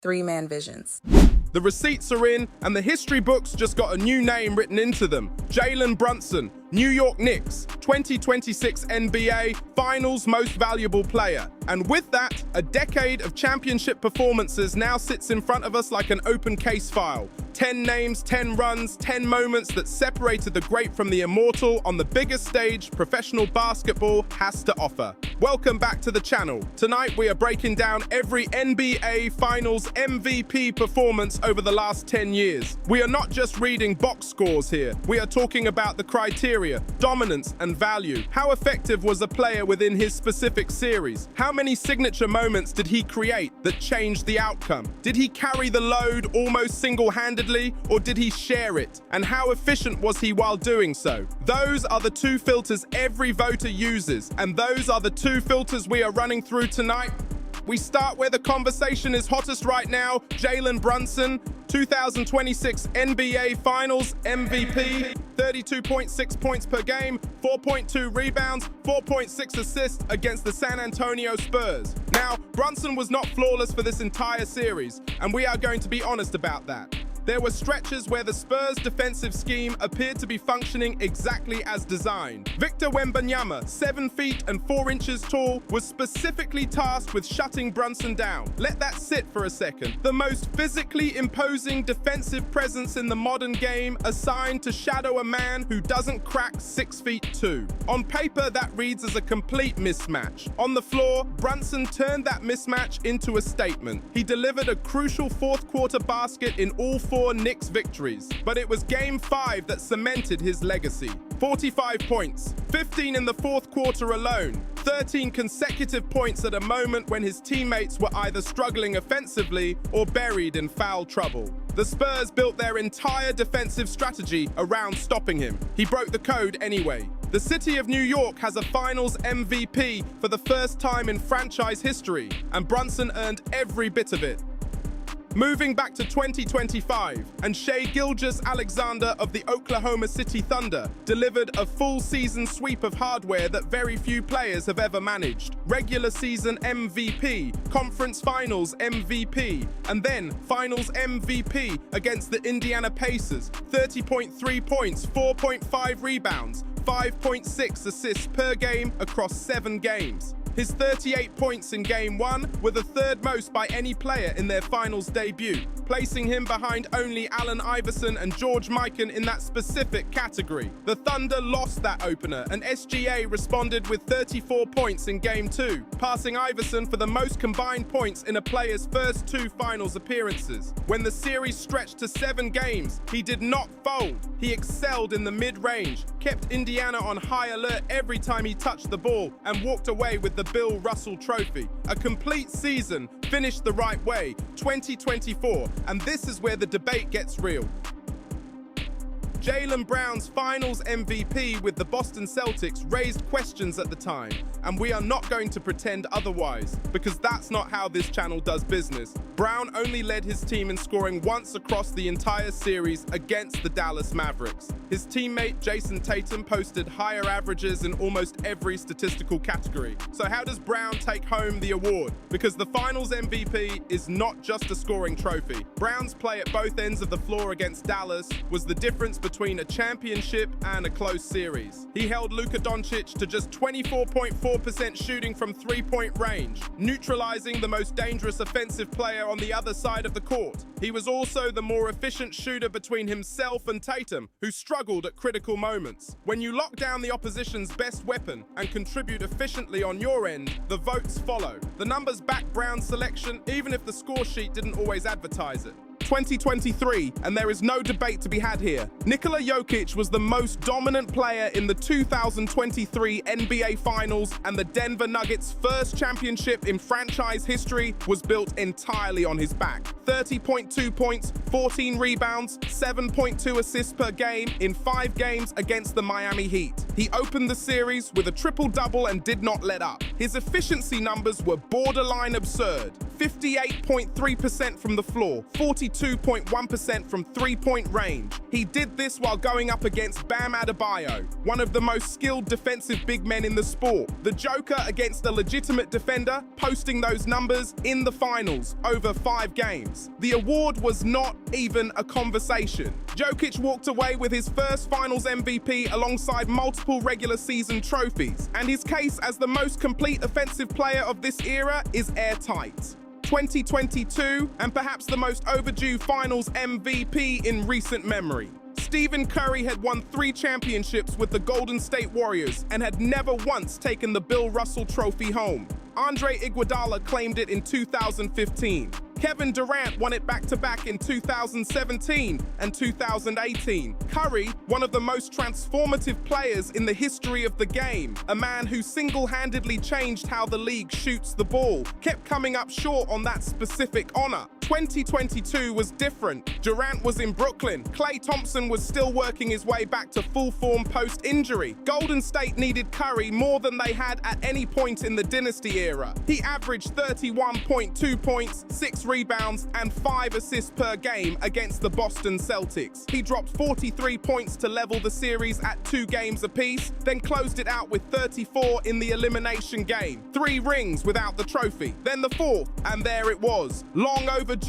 three-man visions. The receipts are in, and the history books just got a new name written into them. Jalen Brunson, New York Knicks, 2026 NBA Finals Most Valuable Player. And with that, a decade of championship performances now sits in front of us like an open case file. 10 names, 10 runs, 10 moments that separated the great from the immortal on the biggest stage professional basketball has to offer. Welcome back to the channel. Tonight we are breaking down every NBA Finals MVP performance over the last 10 years. We are not just reading box scores here. We are talking about the criteria, dominance, and value. How effective was a player within his specific series? How many signature moments did he create that changed the outcome? Did he carry the load almost single-handedly, or did he share it? And how efficient was he while doing so? Those are the two filters every voter uses, and those are the two filters we are running through tonight. We start where the conversation is hottest right now. Jalen Brunson, 2026 NBA Finals MVP, 32.6 points per game, 4.2 rebounds, 4.6 assists against the San Antonio Spurs. Now, Brunson was not flawless for this entire series, and we are going to be honest about that. There were stretches where the Spurs' defensive scheme appeared to be functioning exactly as designed. Victor Wembanyama, 7 feet and 4 inches tall, was specifically tasked with shutting Brunson down. Let that sit for a second. The most physically imposing defensive presence in the modern game assigned to shadow a man who doesn't crack 6 feet 2. On paper, that reads as a complete mismatch. On the floor, Brunson turned that mismatch into a statement. He delivered a crucial fourth-quarter basket in all 4 Knicks victories, but it was Game 5 that cemented his legacy. 45 points, 15 in the fourth quarter alone, 13 consecutive points at a moment when his teammates were either struggling offensively or buried in foul trouble. The Spurs built their entire defensive strategy around stopping him. He broke the code anyway. The city of New York has a Finals MVP for the first time in franchise history, and Brunson earned every bit of it. Moving back to 2025, and Shai Gilgeous-Alexander of the Oklahoma City Thunder delivered a full season sweep of hardware that very few players have ever managed. Regular season MVP, conference finals MVP, and then finals MVP against the Indiana Pacers. 30.3 points, 4.5 rebounds, 5.6 assists per game across 7 games. His 38 points in Game 1 were the third most by any player in their finals debut, placing him behind only Allen Iverson and George Mikan in that specific category. The Thunder lost that opener, and SGA responded with 34 points in Game 2, passing Iverson for the most combined points in a player's first 2 finals appearances. When the series stretched to 7 games, he did not fold. He excelled in the mid-range, kept Indiana on high alert every time he touched the ball, and walked away with the Bill Russell Trophy. A complete season finished the right way, 2024, and this is where the debate gets real. Jaylen Brown's Finals MVP with the Boston Celtics raised questions at the time, and we are not going to pretend otherwise, because that's not how this channel does business. Brown only led his team in scoring once across the entire series against the Dallas Mavericks. His teammate Jason Tatum posted higher averages in almost every statistical category. So how does Brown take home the award? Because the Finals MVP is not just a scoring trophy. Brown's play at both ends of the floor against Dallas was the difference between a championship and a close series. He held Luka Doncic to just 24.4% shooting from three-point range, neutralizing the most dangerous offensive player on the other side of the court. He was also the more efficient shooter between himself and Tatum, who struggled at critical moments. When you lock down the opposition's best weapon and contribute efficiently on your end, the votes follow. The numbers back Brown's selection, even if the score sheet didn't always advertise it. 2023, and there is no debate to be had here. Nikola Jokic was the most dominant player in the 2023 NBA Finals, and the Denver Nuggets' first championship in franchise history was built entirely on his back. 30.2 points, 14 rebounds, 7.2 assists per game in 5 games against the Miami Heat. He opened the series with a triple-double and did not let up. His efficiency numbers were borderline absurd. 58.3% from the floor, 42.1% from three-point range. He did this while going up against Bam Adebayo, one of the most skilled defensive big men in the sport. The Joker against a legitimate defender, posting those numbers in the finals over 5 games. The award was not even a conversation. Jokic walked away with his first finals MVP alongside multiple regular season trophies, and his case as the most complete offensive player of this era is airtight. 2022, and perhaps the most overdue finals MVP in recent memory. Stephen Curry had won 3 championships with the Golden State Warriors and had never once taken the Bill Russell Trophy home. Andre Iguodala claimed it in 2015. Kevin Durant won it back-to-back in 2017 and 2018. Curry, one of the most transformative players in the history of the game, a man who single-handedly changed how the league shoots the ball, kept coming up short on that specific honor. 2022 was different. Durant was in Brooklyn. Klay Thompson was still working his way back to full form post-injury. Golden State needed Curry more than they had at any point in the dynasty era. He averaged 31.2 points, 6 rebounds, and 5 assists per game against the Boston Celtics. He dropped 43 points to level the series at 2 games apiece, then closed it out with 34 in the elimination game. 3 rings without the trophy, then the 4th, and there it was. Long overdue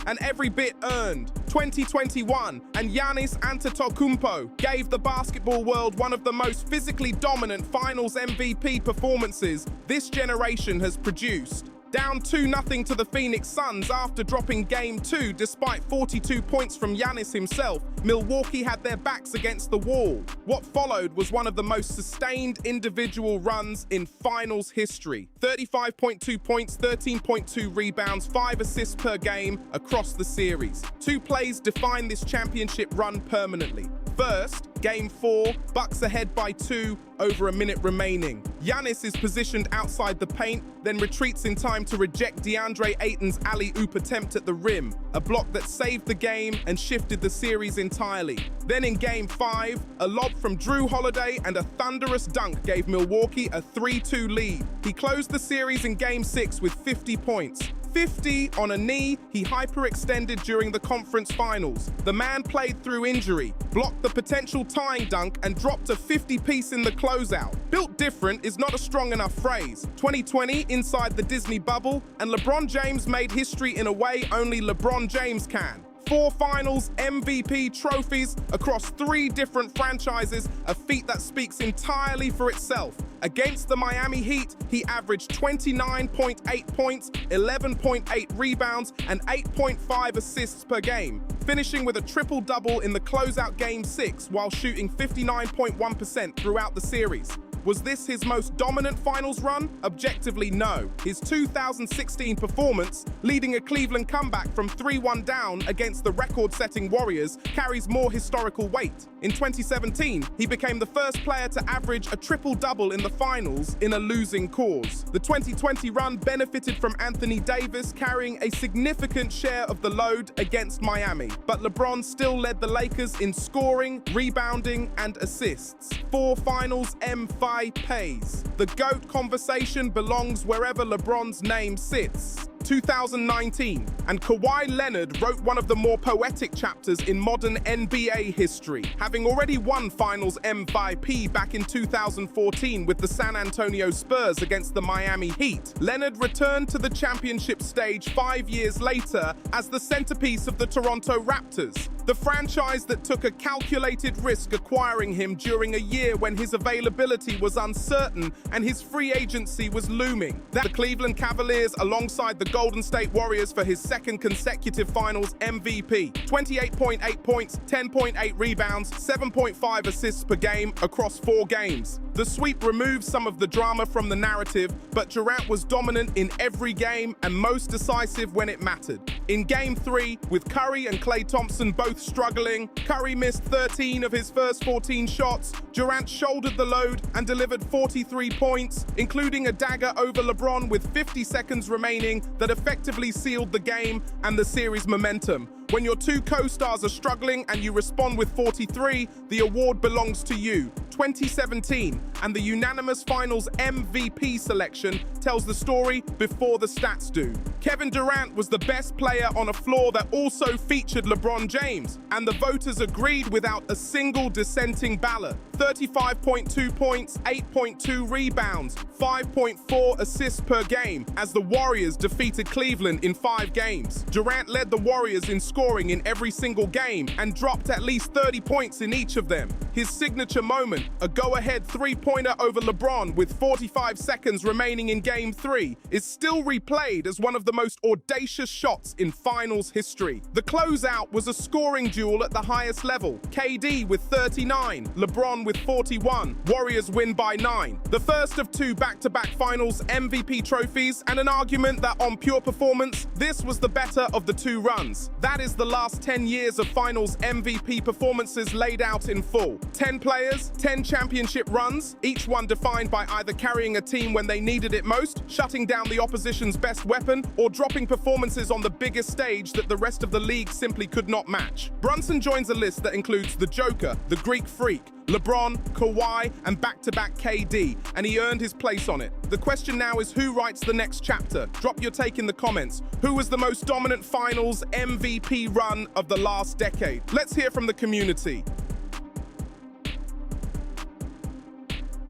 and every bit earned. 2021, and Giannis Antetokounmpo gave the basketball world one of the most physically dominant finals MVP performances this generation has produced. Down 2-0 to the Phoenix Suns after dropping Game 2 despite 42 points from Giannis himself, Milwaukee had their backs against the wall. What followed was one of the most sustained individual runs in finals history. 35.2 points, 13.2 rebounds, 5 assists per game across the series. 2 plays define this championship run permanently. First, Game 4, Bucks ahead by 2, over a minute remaining. Giannis is positioned outside the paint, then retreats in time to reject DeAndre Ayton's alley-oop attempt at the rim, a block that saved the game and shifted the series entirely. Then in Game 5, a lob from Drew Holiday and a thunderous dunk gave Milwaukee a 3-2 lead. He closed the series in Game 6 with 50 points. 50 on a knee he hyperextended during the conference finals. The man played through injury, blocked the potential tying dunk, and dropped a 50-piece in the closeout. Built different is not a strong enough phrase. 2020 inside the Disney bubble, and LeBron James made history in a way only LeBron James can. 4 finals MVP trophies across 3 different franchises, a feat that speaks entirely for itself. Against the Miami Heat, he averaged 29.8 points, 11.8 rebounds, and 8.5 assists per game, finishing with a triple-double in the closeout Game 6 while shooting 59.1% throughout the series. Was this his most dominant finals run? Objectively, no. His 2016 performance, leading a Cleveland comeback from 3-1 down against the record-setting Warriors, carries more historical weight. In 2017, he became the first player to average a triple-double in the finals in a losing cause. The 2020 run benefited from Anthony Davis carrying a significant share of the load against Miami, but LeBron still led the Lakers in scoring, rebounding, and assists. 4 finals MVPs. The GOAT conversation belongs wherever LeBron's name sits. 2019, and Kawhi Leonard wrote one of the more poetic chapters in modern NBA history. Having already won Finals MVP back in 2014 with the San Antonio Spurs against the Miami Heat, Leonard returned to the championship stage 5 years later as the centerpiece of the Toronto Raptors, the franchise that took a calculated risk acquiring him during a year when his availability was uncertain and his free agency was looming. The Cleveland Cavaliers alongside the Golden State Warriors for his second consecutive finals MVP. 28.8 points, 10.8 rebounds, 7.5 assists per game across 4 games. The sweep removed some of the drama from the narrative, but Durant was dominant in every game and most decisive when it mattered. In Game 3, with Curry and Klay Thompson both struggling, Curry missed 13 of his first 14 shots, Durant shouldered the load and delivered 43 points, including a dagger over LeBron with 50 seconds remaining that effectively sealed the game and the series momentum. When your two co-stars are struggling and you respond with 43, the award belongs to you. 2017, and the unanimous Finals MVP selection tells the story before the stats do. Kevin Durant was the best player on a floor that also featured LeBron James, and the voters agreed without a single dissenting ballot. 35.2 points, 8.2 rebounds, 5.4 assists per game as the Warriors defeated Cleveland in 5 games. Durant led the Warriors in scoring in every single game and dropped at least 30 points in each of them. His signature moment, a go-ahead three-pointer over LeBron with 45 seconds remaining in Game 3, is still replayed as one of the most audacious shots in Finals history. The closeout was a scoring duel at the highest level. KD with 39, LeBron with 41. Warriors win by 9. The first of 2 back-to-back Finals MVP trophies, and an argument that on pure performance, this was the better of the 2 runs. That is the last 10 years of Finals MVP performances laid out in full. 10 players, 10 championship runs, each one defined by either carrying a team when they needed it most, shutting down the opposition's best weapon, or dropping performances on the biggest stage that the rest of the league simply could not match. Brunson joins a list that includes the Joker, the Greek Freak, LeBron, Kawhi, and back-to-back KD, and he earned his place on it. The question now is who writes the next chapter? Drop your take in the comments. Who was the most dominant Finals MVP run of the last decade? Let's hear from the community.